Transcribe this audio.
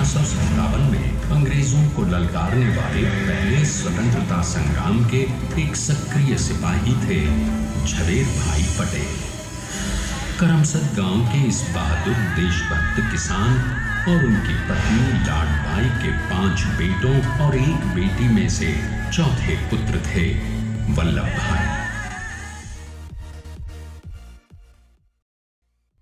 1857 में अंग्रेजों को ललकारने वाले पहले स्वतंत्रता संग्राम के एक सक्रिय सिपाही थे झवेर भाई पटेल। करमसद गांव के इस बहादुर देशभक्त किसान और उनकी पत्नी लाडबाई के 5 बेटों और 1 बेटी में से चौथे पुत्र थे वल्लभ भाई।